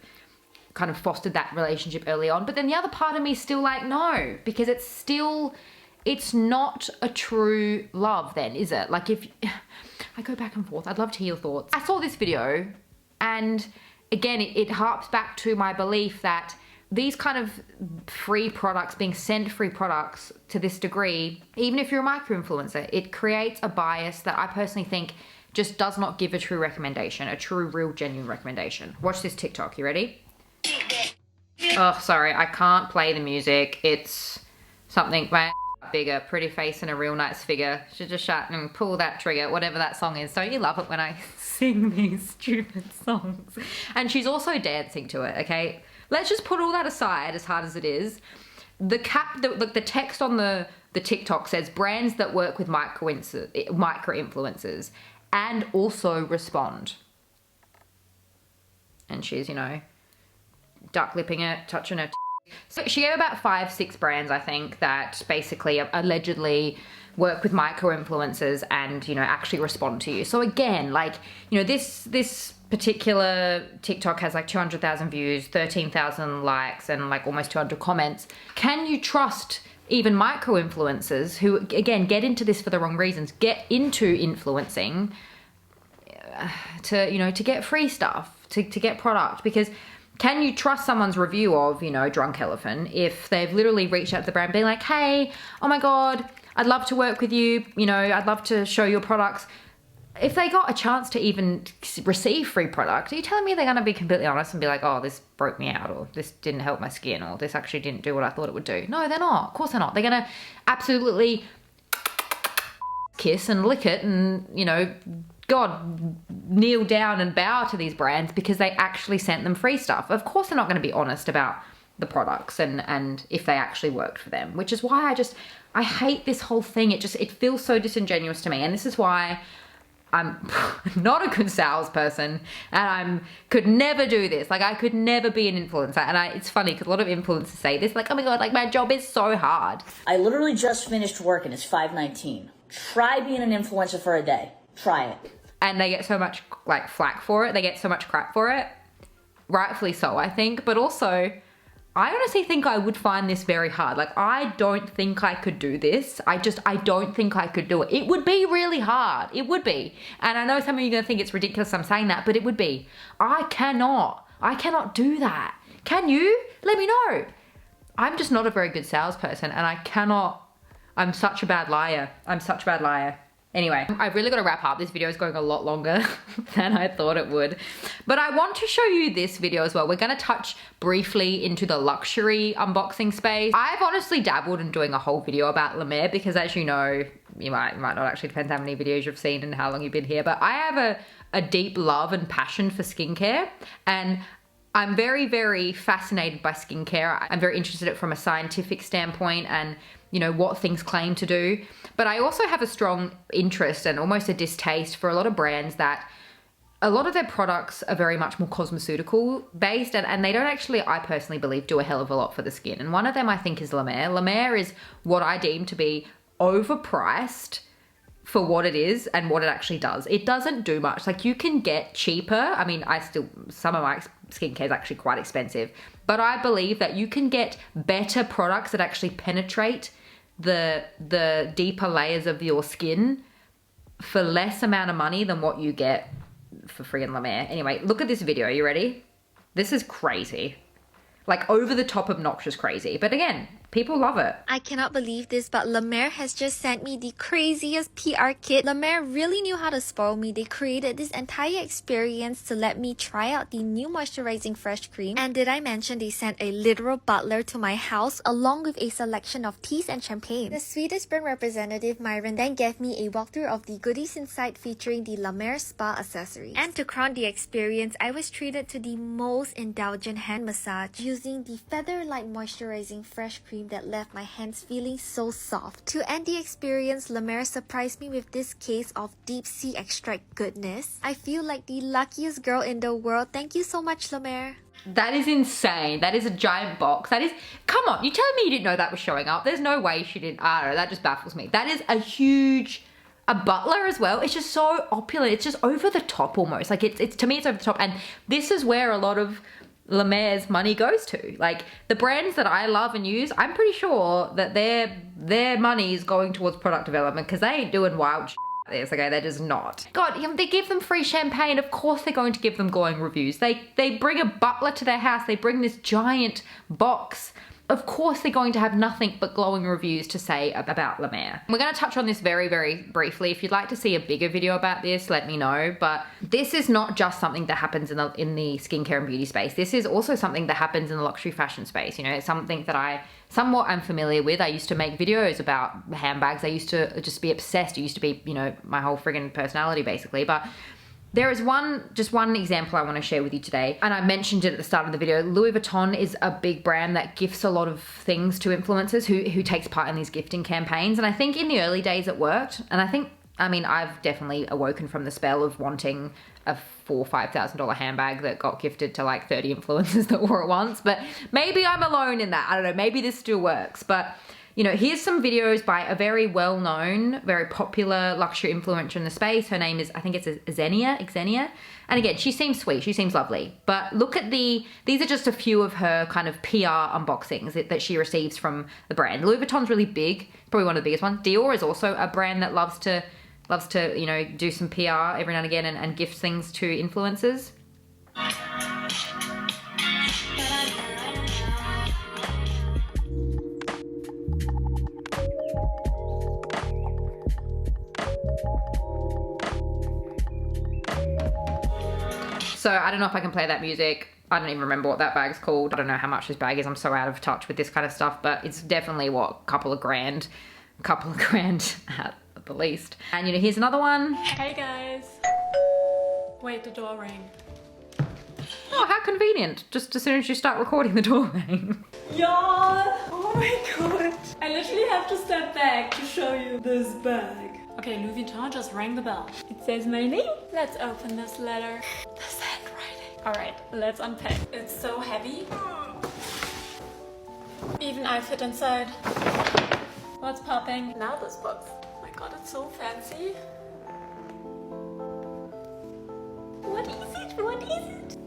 fostered that relationship early on. But then the other part of me is still like, no, because it's not a true love then, is it? Like, if I go back and forth, I'd love to hear your thoughts. I saw this video, and again, it harps back to my belief that these kind of free products, being sent free products to this degree, even if you're a micro influencer, it creates a bias that I personally think just does not give a true recommendation, a true, real, genuine recommendation. Watch this TikTok. You ready? Oh, sorry, I can't play the music. It's something bigger, pretty face and a real nice figure. Should just shut and pull that trigger, whatever that song is. Don't you love it when I sing these stupid songs? And she's also dancing to it, okay? Let's just put all that aside, as hard as it is. The text on the TikTok says brands that work with micro influencers and also respond. And she's, you know, duck lipping it, touching her. So she gave about 5-6 brands, I think, that basically allegedly work with micro influencers and, you know, actually respond to you. So again, like, you know, this particular TikTok has like 200,000 views, 13,000 likes, and like almost 200 comments. Can you trust even micro influencers who, again, get into this for the wrong reasons, get into influencing to, you know, to get free stuff, to get product? Because can you trust someone's review of, you know, Drunk Elephant if they've literally reached out to the brand being like, hey, oh my God, I'd love to work with you, you know, I'd love to show your products. If they got a chance to even receive free product, are you telling me they're going to be completely honest and be like, oh, this broke me out, or this didn't help my skin, or this actually didn't do what I thought it would do? No, they're not. Of course they're not. They're going to absolutely kiss and lick it and, you know, God, kneel down and bow to these brands because they actually sent them free stuff. Of course they're not going to be honest about the products and if they actually worked for them, which is why I hate this whole thing. It feels so disingenuous to me. And this is why I'm not a good salesperson, and could never do this. Like, I could never be an influencer. And it's funny because a lot of influencers say this, like, oh my God, like my job is so hard. I literally just finished work and it's 5:19. Try being an influencer for a day. Try it. And they get so much like flack for it. They get so much crap for it. Rightfully so, I think. But also, I honestly think I would find this very hard. Like, I don't think I could do this. I don't think I could do it. It would be really hard. It would be. And I know some of you are going to think it's ridiculous I'm saying that, but it would be. I cannot do that. Can you? Let me know. I'm just not a very good salesperson, and I'm such a bad liar. Anyway, I've really got to wrap up. This video is going a lot longer than I thought it would. But I want to show you this video as well. We're going to touch briefly into the luxury unboxing space. I've honestly dabbled in doing a whole video about La Mer because, as you know, you might not actually, depends how many videos you've seen and how long you've been here, but I have a deep love and passion for skincare, and I'm very, very fascinated by skincare. I'm very interested in it from a scientific standpoint and, you know, what things claim to do. But I also have a strong interest and almost a distaste for a lot of brands that a lot of their products are very much more cosmeceutical based, and they don't actually, I personally believe, do a hell of a lot for the skin. And one of them I think is La Mer. La Mer is what I deem to be overpriced for what it is and what it actually does. It doesn't do much. Like, you can get cheaper. I mean, some of my skincare is actually quite expensive, but I believe that you can get better products that actually penetrate the deeper layers of your skin for less amount of money than what you get for free in La Mer. Anyway, look at this video. You ready? This is crazy. Like, over the top obnoxious crazy. But again, People love it. I cannot believe this, but La Mer has just sent me the craziest PR kit. La Mer really knew how to spoil me. They created this entire experience to let me try out the new moisturizing fresh cream. And did I mention they sent a literal butler to my house along with a selection of teas and champagne. The Swedish brand representative Myron then gave me a walkthrough of the goodies inside featuring the La Mer spa accessories. And to crown the experience, I was treated to the most indulgent hand massage using the feather-light moisturizing fresh cream that left my hands feeling so soft. To end the experience, La Mer surprised me with this case of deep sea extract goodness. I feel like the luckiest girl in the world. Thank you so much, La Mer. That is insane. That is a giant box. That is, come on, you telling me you didn't know that was showing up? There's no way she didn't. I don't know, that just baffles me. That is a huge, a butler as well. It's just so opulent. It's just over the top almost. Like it's to me, it's over the top. And this is where a lot of La Mer's money goes to. Like the brands that I love and use, I'm pretty sure that their money is going towards product development because they ain't doing wild shit like this, okay? They're just not. God, they give them free champagne. Of course they're going to give them glowing reviews. They bring a butler to their house. They bring this giant box. Of course they're going to have nothing but glowing reviews to say about La Mer. We're going to touch on this very, very briefly. If you'd like to see a bigger video about this, let me know. But this is not just something that happens in the skincare and beauty space. This is also something that happens in the luxury fashion space. You know, it's something that I somewhat am familiar with. I used to make videos about handbags. I used to just be obsessed. It used to be, you know, my whole friggin' personality basically. But there is just one example I want to share with you today, and I mentioned it at the start of the video. Louis Vuitton is a big brand that gifts a lot of things to influencers who takes part in these gifting campaigns, and I think in the early days it worked, and I mean, I've definitely awoken from the spell of wanting a $4,000 or $5,000 handbag that got gifted to like 30 influencers that wore it once, but maybe I'm alone in that. I don't know, maybe this still works, but you know, here's some videos by a very well-known, very popular luxury influencer in the space. Her name is, I think it's Xenia. And again, she seems sweet, she seems lovely. But look at these are just a few of her kind of PR unboxings that she receives from the brand. Louis Vuitton's really big, probably one of the biggest ones. Dior is also a brand that loves to, you know, do some PR every now and again and gift things to influencers. So I don't know if I can play that music. I don't even remember what that bag's called. I don't know how much this bag is. I'm so out of touch with this kind of stuff, but it's definitely a couple of grand at the least. And you know, here's another one. Hey guys. Wait, the door rang. Oh, how convenient. Just as soon as you start recording, the door rang. Y'all, oh my god. I literally have to step back to show you this bag. Okay, Louis Vuitton just rang the bell. It says my name. Let's open this letter. This handwriting. All right, let's unpack. It's so heavy. Even I fit inside. What's popping? Now this box. Oh my god, it's so fancy. What is it? What is it?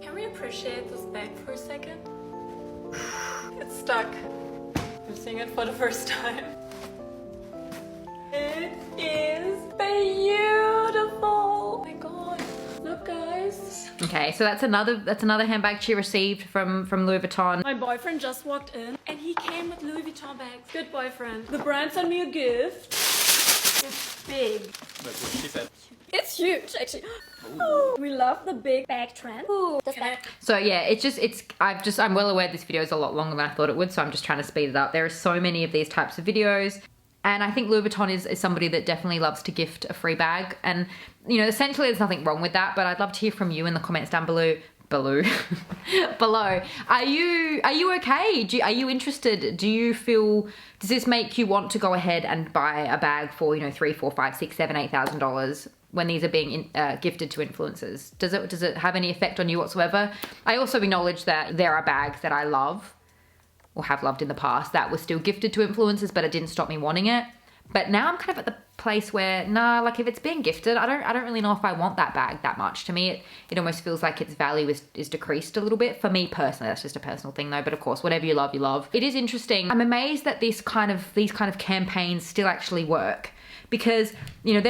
Can we appreciate this bag for a second? It's stuck. I'm seeing it for the first time. It is beautiful. Oh my god. Look guys. Okay, so that's another handbag she received from Louis Vuitton. My boyfriend just walked in and he came with Louis Vuitton bags. Good boyfriend. The brand sent me a gift. It's big. That's what she said. It's huge actually. Ooh, we love the big bag trend. Ooh, So yeah, I'm well aware this video is a lot longer than I thought it would, so I'm just trying to speed it up. There are so many of these types of videos. And I think Louis Vuitton is somebody that definitely loves to gift a free bag. And, you know, essentially there's nothing wrong with that, but I'd love to hear from you in the comments down below. Below. Are you okay? Are you interested? Do you feel, does this make you want to go ahead and buy a bag for, you know, $3,000, $4,000, $5,000, $6,000, $7,000 when these are being gifted to influencers? Does it have any effect on you whatsoever? I also acknowledge that there are bags that I love or have loved in the past that were still gifted to influencers, but it didn't stop me wanting it. But now I'm kind of at the place where, nah, like if it's being gifted, I don't really know if I want that bag that much. To me, it almost feels like its value is decreased a little bit. For me personally, that's just a personal thing though. But of course, whatever you love, you love. It is interesting. I'm amazed that these kind of campaigns still actually work, because, you know,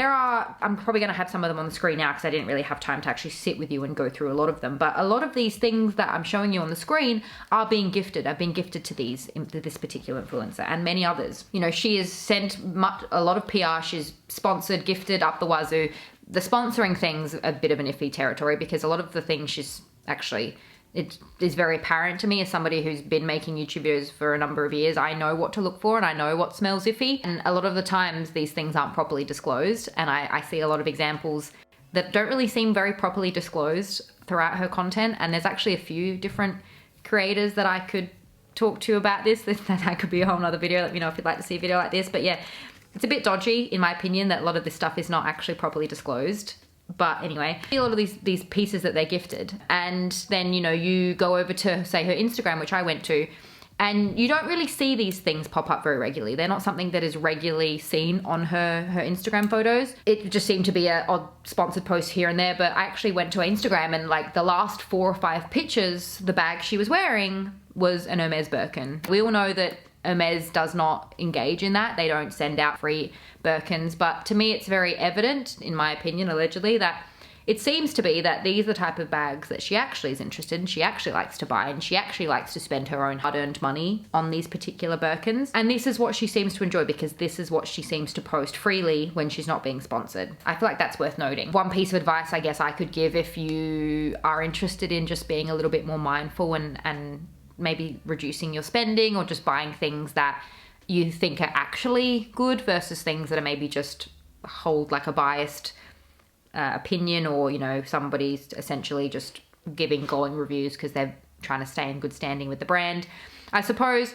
I'm probably going to have some of them on the screen now because I didn't really have time to actually sit with you and go through a lot of them. But a lot of these things that I'm showing you on the screen are being gifted. I've been gifted to this particular influencer and many others. You know, she has sent a lot of PR. She's sponsored, gifted up the wazoo. The sponsoring thing's a bit of an iffy territory because a lot of the things she's actually... It is very apparent to me as somebody who's been making YouTube videos for a number of years. I know what to look for and I know what smells iffy. And a lot of the times these things aren't properly disclosed. And I see a lot of examples that don't really seem very properly disclosed throughout her content. And there's actually a few different creators that I could talk to about this. That could be a whole nother video. Let me know if you'd like to see a video like this. But yeah, it's a bit dodgy in my opinion that a lot of this stuff is not actually properly disclosed. But anyway, a lot of these pieces that they're gifted, and then, you know, you go over to, say, her Instagram, which I went to, and you don't really see these things pop up very regularly. They're not something that is regularly seen on her Instagram photos. It just seemed to be an odd sponsored post here and there, but I actually went to her Instagram and like the last 4 or 5 pictures, the bag she was wearing was an Hermes Birkin. We all know that Hermes does not engage in that. They don't send out free Birkins, but to me it's very evident, in my opinion, allegedly, that it seems to be that these are the type of bags that she actually is interested in, she actually likes to buy, and she actually likes to spend her own hard-earned money on these particular Birkins. And this is what she seems to enjoy because this is what she seems to post freely when she's not being sponsored. I feel like that's worth noting. One piece of advice I guess I could give if you are interested in just being a little bit more mindful and maybe reducing your spending or just buying things that you think are actually good versus things that are maybe just hold like a biased opinion, or, you know, somebody's essentially just giving glowing reviews because they're trying to stay in good standing with the brand. I suppose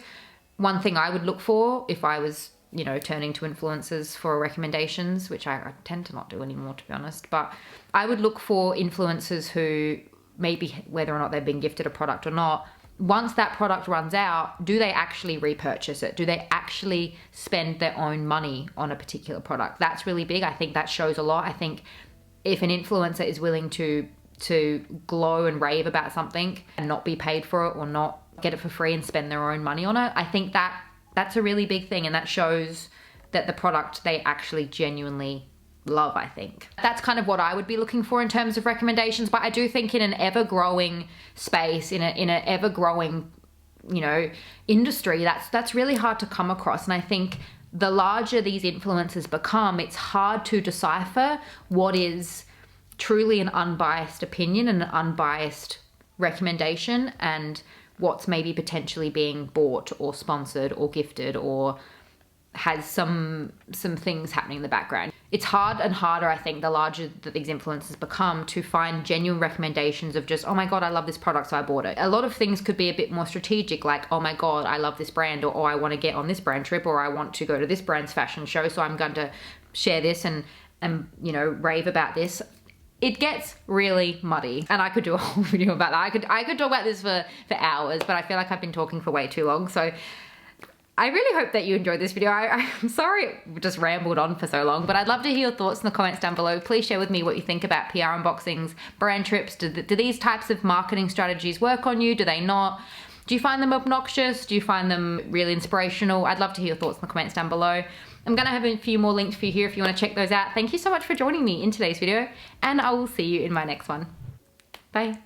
one thing I would look for if I was, you know, turning to influencers for recommendations, which I tend to not do anymore, to be honest, but I would look for influencers who, maybe whether or not they've been gifted a product or not, once that product runs out, do they actually repurchase it? Do they actually spend their own money on a particular product? That's really big. I think that shows a lot. I think if an influencer is willing to glow and rave about something and not be paid for it or not get it for free and spend their own money on it, I think that's a really big thing, and that shows that the product they actually genuinely love, I think. That's kind of what I would be looking for in terms of recommendations, but I do think in an ever-growing space, in an ever-growing, you know, industry, that's really hard to come across. And I think the larger these influencers become, it's hard to decipher what is truly an unbiased opinion and an unbiased recommendation and what's maybe potentially being bought or sponsored or gifted or has some things happening in the background. It's hard and harder, I think, the larger that these influencers become, to find genuine recommendations of just, oh my God, I love this product, so I bought it. A lot of things could be a bit more strategic, like, oh my God, I love this brand, or oh, I want to get on this brand trip, or I want to go to this brand's fashion show, so I'm going to share this and you know, rave about this. It gets really muddy, and I could do a whole video about that. I could talk about this for hours, but I feel like I've been talking for way too long, so I really hope that you enjoyed this video. I'm sorry it just rambled on for so long, but I'd love to hear your thoughts in the comments down below. Please share with me what you think about PR unboxings, brand trips. Do these types of marketing strategies work on you? Do they not? Do you find them obnoxious? Do you find them really inspirational? I'd love to hear your thoughts in the comments down below. I'm gonna have a few more links for you here if you wanna check those out. Thank you so much for joining me in today's video, and I will see you in my next one. Bye.